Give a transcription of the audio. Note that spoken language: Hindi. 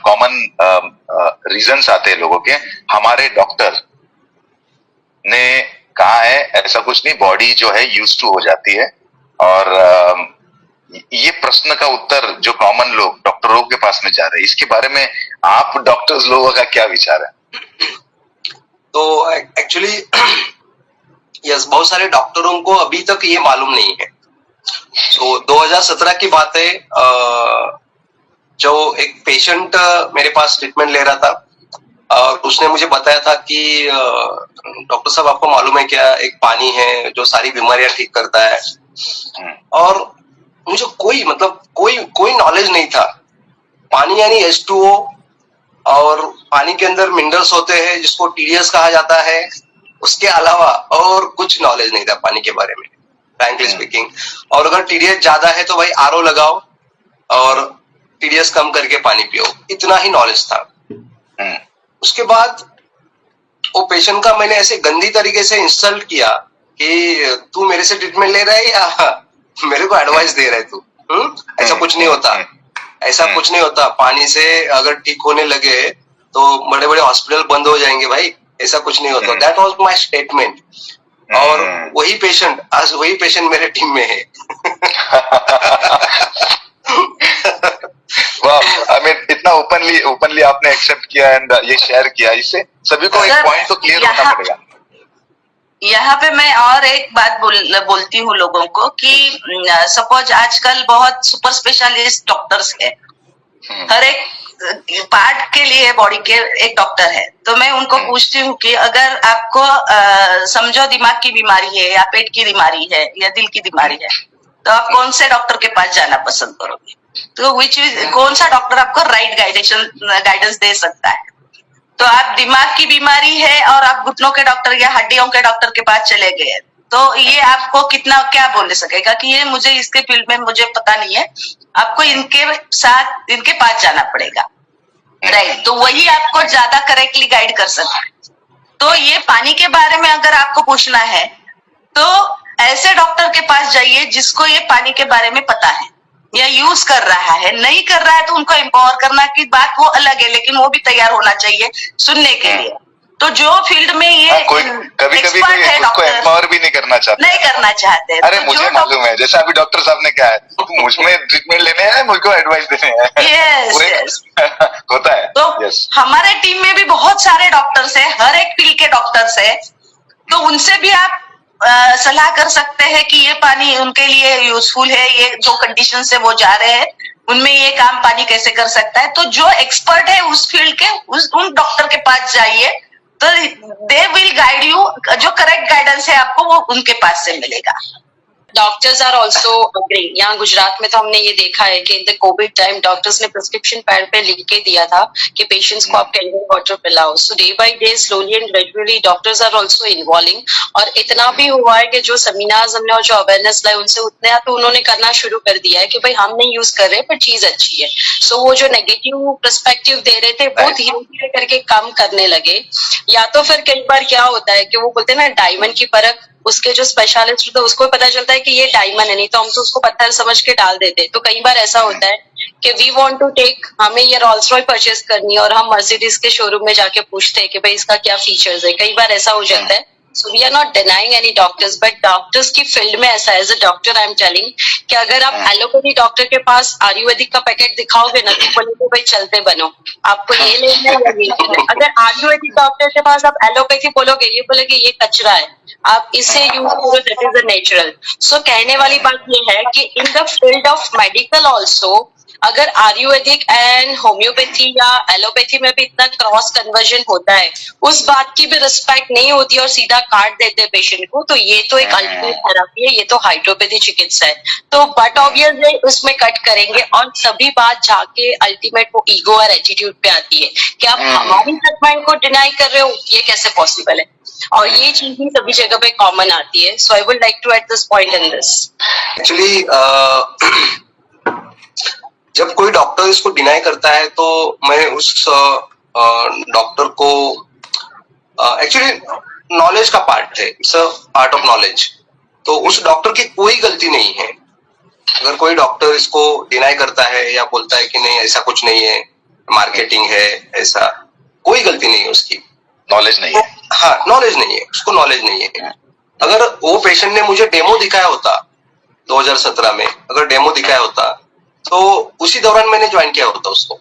कॉमन रीजंस आते हैं लोगों के, हमारे डॉक्टर ने कहा है ऐसा कुछ नहीं, बॉडी जो है यूज टू हो जाती है। और ये प्रश्न का उत्तर जो कॉमन लोग डॉक्टरों के पास में जा रहे हैं, इसके बारे में आप डॉक्टर्स लोगों का क्या विचार है? तो एक्चुअली यस, बहुत सारे डॉक्टरों को अभी तक ये मालूम नहीं है। तो 2017 की बात है, जो एक पेशेंट मेरे पास ट्रीटमेंट ले रहा था और उसने मुझे बताया था कि डॉक्टर साहब आपको मालूम है क्या, एक पानी है जो सारी बीमारियां ठीक करता है। और मुझे कोई नॉलेज नहीं था। पानी यानी H2O, और पानी के अंदर मिनरल्स होते हैं जिसको TDS कहा जाता है। उसके अलावा और कुछ नॉलेज नहीं था पानी के बारे में, फ्रैंकली स्पीकिंग। और अगर TDS ज्यादा है तो भाई RO लगाओ और TDS कम करके पानी पियो, इतना ही नॉलेज था। उसके बाद वो पेशेंट का मैंने ऐसे गंदी तरीके से इंसल्ट किया कि तू मेरे से ट्रीटमेंट ले रहा है या मेरे को एडवाइस दे रहा है तू? ऐसा कुछ नहीं होता, ऐसा कुछ नहीं होता। पानी से अगर ठीक होने लगे तो बड़े बड़े हॉस्पिटल बंद हो जाएंगे भाई, ऐसा कुछ नहीं होता। That was my statement. और वही पेशेंट मेरे टीम में है। वाह, आई मीन इतना ओपनली आपने एक्सेप्ट किया एंड ये शेयर किया, इससे सभी को एक पॉइंट तो क्लियर होना पड़ेगा। यहाँ पे मैं और एक बात बोलती हूँ लोगों को कि सपोज आजकल बहुत सुपर स्पेशलिस्ट डॉक्टर्स है, हर एक पार्ट के लिए बॉडी के एक डॉक्टर है। तो मैं उनको पूछती हूँ कि अगर आपको समझो दिमाग की बीमारी है या पेट की बीमारी है या दिल की बीमारी है, तो आप कौन से डॉक्टर के पास जाना पसंद करोगे? तो कौन सा डॉक्टर आपको राइट गाइडेंस दे सकता है? तो आप दिमाग की बीमारी है और आप घुटनों के डॉक्टर या हड्डियों के डॉक्टर के पास चले गए, तो ये आपको कितना क्या बोल सकेगा कि ये मुझे इसके फील्ड में मुझे पता नहीं है, आपको इनके पास जाना पड़ेगा, राइट? तो वही आपको ज्यादा करेक्टली गाइड कर सकता है। तो ये पानी के बारे में अगर आपको पूछना है तो ऐसे डॉक्टर के पास जाइए जिसको ये पानी के बारे में पता है या यूज कर रहा है। नहीं कर रहा है तो उनको एम्पावर करना की बात वो अलग है, लेकिन वो भी तैयार होना चाहिए सुनने के लिए। तो जो फील्ड में ये कभी उसको एम्पावर भी नहीं करना चाहते। अरे तो मुझे मालूम है, जैसा अभी डॉक्टर साहब ने कहा है, मुझमें ट्रीटमेंट लेने हैं, मुझको एडवाइस देने हैं। यस होता है। तो हमारे टीम में भी बहुत सारे डॉक्टर्स है, हर एक फील्ड के डॉक्टर्स है। तो उनसे भी आप सलाह कर सकते हैं कि ये पानी उनके लिए यूजफुल है, ये जो कंडीशन से वो जा रहे हैं उनमें ये काम पानी कैसे कर सकता है। तो जो एक्सपर्ट है उस फील्ड के उन डॉक्टर के पास जाइए, तो दे विल गाइड यू। जो करेक्ट गाइडेंस है आपको वो उनके पास से मिलेगा। Doctors are also agreeing. यहाँ गुजरात में तो हमने ये देखा है कि in the Covid time doctors ने प्रिस्क्रिप्शन पैड पे लिख के दिया था कि पेशेंट्स को आप कैंडिड वाटर पिलाओ। So day by day slowly and gradually doctors are also involving. और इतना भी हुआ है कि जो सेमिनार्स हमने और जो अवेयरनेस लाए उनसे उतने तो उन्होंने करना शुरू कर दिया है कि भाई हम नहीं यूज कर रहे पर चीज अच्छी है। सो वो जो नेगेटिव पर्सपेक्टिव दे रहे थे वो धीरे धीरे करके कम करने लगे। या तो फिर कई बार क्या होता है कि वो बोलते हैं ना डायमंड की परख, उसके जो स्पेशलिस्ट होता है उसको पता चलता है कि ये डायमंड है, नहीं तो हम तो उसको पत्थर समझ के डाल देते। तो कई बार ऐसा होता है कि वी वांट टू टेक, हमें ये रोल्स रॉयस परचेस करनी है और हम मर्सिडीज के शोरूम में जाके पूछते हैं कि भाई इसका क्या फीचर्स है। कई बार ऐसा हो जाता है। So we are not denying any doctors, but doctors की फील्ड में ऐसा as a doctor I am telling कि अगर आप एलोपैथी डॉक्टर के पास आयुर्वेदिक का पैकेट दिखाओगे ना तो बोलेंगे भाई चलते बनो, आपको ये लेना है या ये लेना है। अगर आयुर्वेदिक डॉक्टर के पास आप एलोपैथी बोलोगे, ये बोलेगे ये कचरा है, आप इसे यूज करो, दैट इज अ नेचुरल। सो कहने वाली बात ये है कि in the field of medical also अगर आयुर्वेदिक एंड होम्योपैथी या एलोपैथी में भी इतना क्रॉस कन्वर्जन होता है, उस बात की भी रिस्पेक्ट नहीं होती और सीधा काट देते हैं पेशेंट को, तो ये तो एक अल्टरनेट थेरेपी है, ये तो हाइड्रोपैथी चिकित्सा है। तो बट ऑब्वियसली उसमें कट करेंगे और सभी बात जाके अल्टीमेट वो ईगो और एटीट्यूड पे आती है कि आप हमारी सेगमेंट को डिनाई कर रहे हो, ये कैसे पॉसिबल है। और ये चीज ही सभी जगह पे कॉमन आती है। So I would like to at this point in this. Actually जब कोई डॉक्टर इसको डिनाई करता है तो मैं उस डॉक्टर को एक्चुअली नॉलेज का पार्ट है, it's a part of knowledge. तो उस डॉक्टर की कोई गलती नहीं है। अगर कोई डॉक्टर इसको डिनाई करता है या बोलता है कि नहीं ऐसा कुछ नहीं है, मार्केटिंग है, ऐसा कोई गलती नहीं है उसकी। नॉलेज नहीं है। हाँ, नॉलेज नहीं है, उसको नॉलेज नहीं है। अगर वो पेशेंट ने मुझे डेमो दिखाया होता 2017 में, अगर डेमो दिखाया होता तो उसी दौरान मैंने ज्वाइन किया होता उसको।